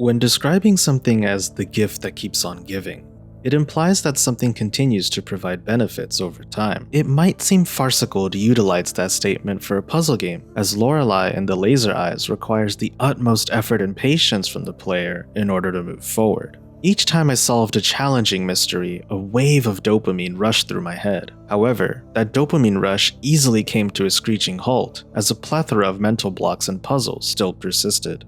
When describing something as the gift that keeps on giving, it implies that something continues to provide benefits over time. It might seem farcical to utilize that statement for a puzzle game, as Lorelei and the Laser Eyes requires the utmost effort and patience from the player in order to move forward. Each time I solved a challenging mystery, a wave of dopamine rushed through my head. However, that dopamine rush easily came to a screeching halt, as a plethora of mental blocks and puzzles still persisted.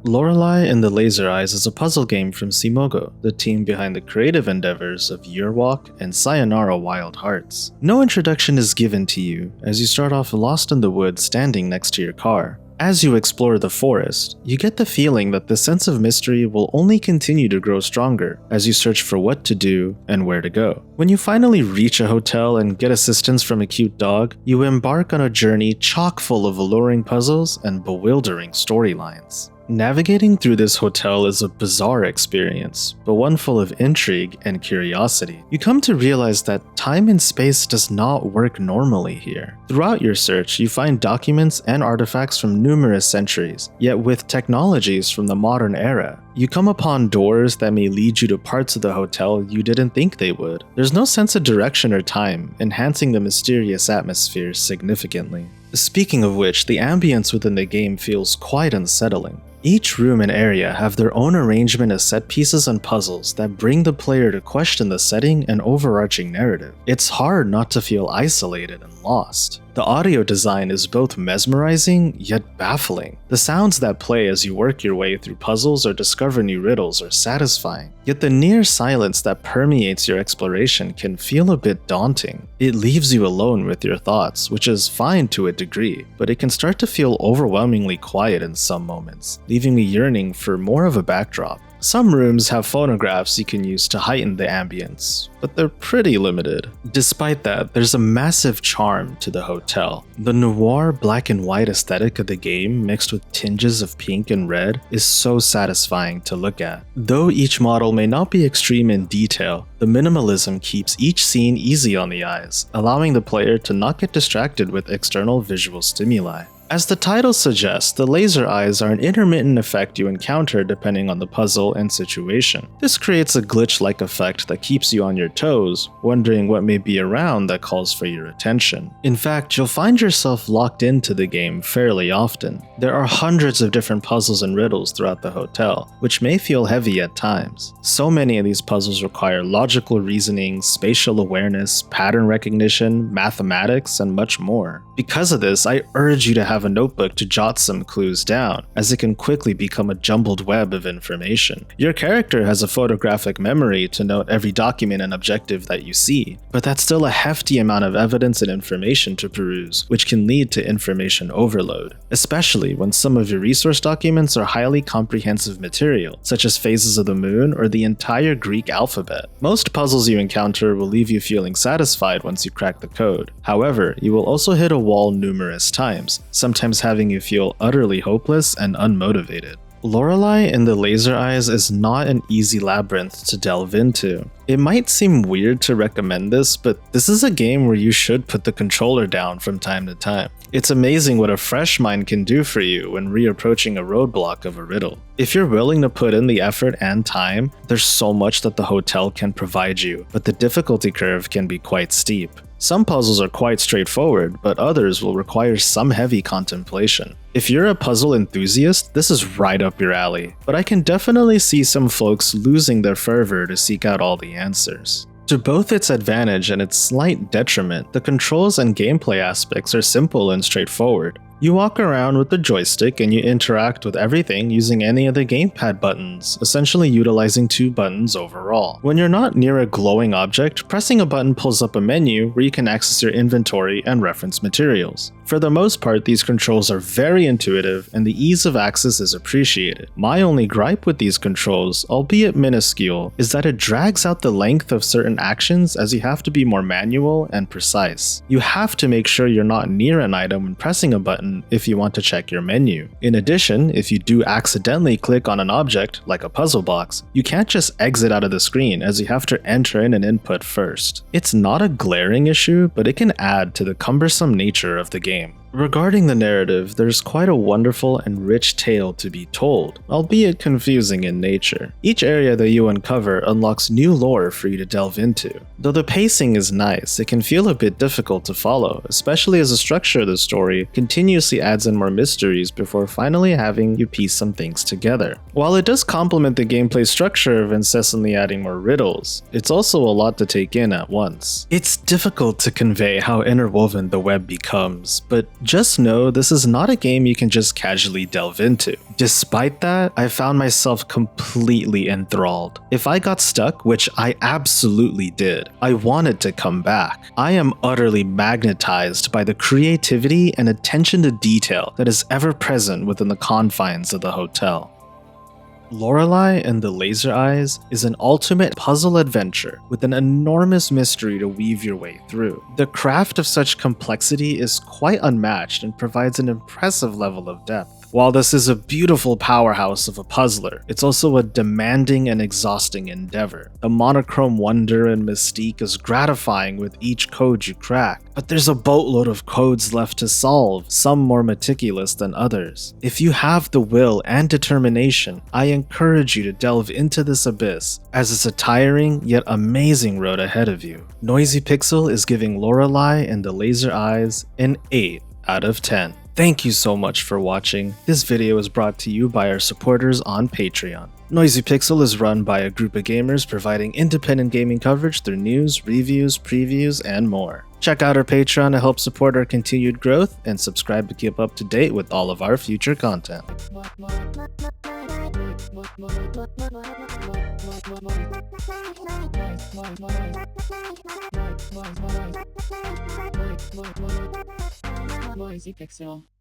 Lorelei and the Laser Eyes is a puzzle game from Simogo, the team behind the creative endeavors of Year Walk and Sayonara Wild Hearts. No introduction is given to you, as you start off lost in the woods standing next to your car. As you explore the forest, you get the feeling that the sense of mystery will only continue to grow stronger as you search for what to do and where to go. When you finally reach a hotel and get assistance from a cute dog, you embark on a journey chock full of alluring puzzles and bewildering storylines. Navigating through this hotel is a bizarre experience, but one full of intrigue and curiosity. You come to realize that time and space does not work normally here. Throughout your search, you find documents and artifacts from numerous centuries, yet with technologies from the modern era, you come upon doors that may lead you to parts of the hotel you didn't think they would. There's no sense of direction or time, enhancing the mysterious atmosphere significantly. Speaking of which, the ambience within the game feels quite unsettling. Each room and area have their own arrangement of set pieces and puzzles that bring the player to question the setting and overarching narrative. It's hard not to feel isolated and lost. The audio design is both mesmerizing yet baffling. The sounds that play as you work your way through puzzles or discover new riddles are satisfying, yet the near silence that permeates your exploration can feel a bit daunting. It leaves you alone with your thoughts, which is fine to a degree, but it can start to feel overwhelmingly quiet in some moments, leaving me yearning for more of a backdrop. Some rooms have phonographs you can use to heighten the ambience, but they're pretty limited. Despite that, there's a massive charm to the hotel. The noir black and white aesthetic of the game, mixed with tinges of pink and red, is so satisfying to look at. Though each model may not be extreme in detail, the minimalism keeps each scene easy on the eyes, allowing the player to not get distracted with external visual stimuli. As the title suggests, the laser eyes are an intermittent effect you encounter depending on the puzzle and situation. This creates a glitch-like effect that keeps you on your toes, wondering what may be around that calls for your attention. In fact, you'll find yourself locked into the game fairly often. There are hundreds of different puzzles and riddles throughout the hotel, which may feel heavy at times. So many of these puzzles require logical reasoning, spatial awareness, pattern recognition, mathematics, and much more. Because of this, I urge you to have a notebook to jot some clues down, as it can quickly become a jumbled web of information. Your character has a photographic memory to note every document and objective that you see, but that's still a hefty amount of evidence and information to peruse, which can lead to information overload, especially when some of your resource documents are highly comprehensive material, such as phases of the moon or the entire Greek alphabet. Most puzzles you encounter will leave you feeling satisfied once you crack the code. However, you will also hit a wall numerous times, sometimes having you feel utterly hopeless and unmotivated. Lorelei and the Laser Eyes is not an easy labyrinth to delve into. It might seem weird to recommend this, but this is a game where you should put the controller down from time to time. It's amazing what a fresh mind can do for you when reapproaching a roadblock of a riddle. If you're willing to put in the effort and time, there's so much that the hotel can provide you, but the difficulty curve can be quite steep. Some puzzles are quite straightforward, but others will require some heavy contemplation. If you're a puzzle enthusiast, this is right up your alley, but I can definitely see some folks losing their fervor to seek out all the answers. To both its advantage and its slight detriment, the controls and gameplay aspects are simple and straightforward. You walk around with the joystick and you interact with everything using any of the gamepad buttons, essentially utilizing 2 buttons overall. When you're not near a glowing object, pressing a button pulls up a menu where you can access your inventory and reference materials. For the most part, these controls are very intuitive and the ease of access is appreciated. My only gripe with these controls, albeit minuscule, is that it drags out the length of certain actions as you have to be more manual and precise. You have to make sure you're not near an item when pressing a button button if you want to check your menu. In addition, if you do accidentally click on an object, like a puzzle box, you can't just exit out of the screen as you have to enter in an input first. It's not a glaring issue, but it can add to the cumbersome nature of the game. Regarding the narrative, there's quite a wonderful and rich tale to be told, albeit confusing in nature. Each area that you uncover unlocks new lore for you to delve into. Though the pacing is nice, it can feel a bit difficult to follow, especially as the structure of the story continuously adds in more mysteries before finally having you piece some things together. While it does complement the gameplay structure of incessantly adding more riddles, it's also a lot to take in at once. It's difficult to convey how interwoven the web becomes, but just know this is not a game you can just casually delve into. Despite that, I found myself completely enthralled. If I got stuck, which I absolutely did, I wanted to come back. I am utterly magnetized by the creativity and attention to detail that is ever present within the confines of the hotel. Lorelei and the Laser Eyes is an ultimate puzzle adventure with an enormous mystery to weave your way through. The craft of such complexity is quite unmatched and provides an impressive level of depth. While this is a beautiful powerhouse of a puzzler, it's also a demanding and exhausting endeavor. The monochrome wonder and mystique is gratifying with each code you crack, but there's a boatload of codes left to solve, some more meticulous than others. If you have the will and determination, I encourage you to delve into this abyss, as it's a tiring yet amazing road ahead of you. Noisy Pixel is giving Lorelei and the Laser Eyes an 8 out of 10. Thank you so much for watching. This video is brought to you by our supporters on Patreon. Noisy Pixel is run by a group of gamers providing independent gaming coverage through news, reviews, previews, and more. Check out our Patreon to help support our continued growth, and subscribe to keep up to date with all of our future content. Noisy Pixel.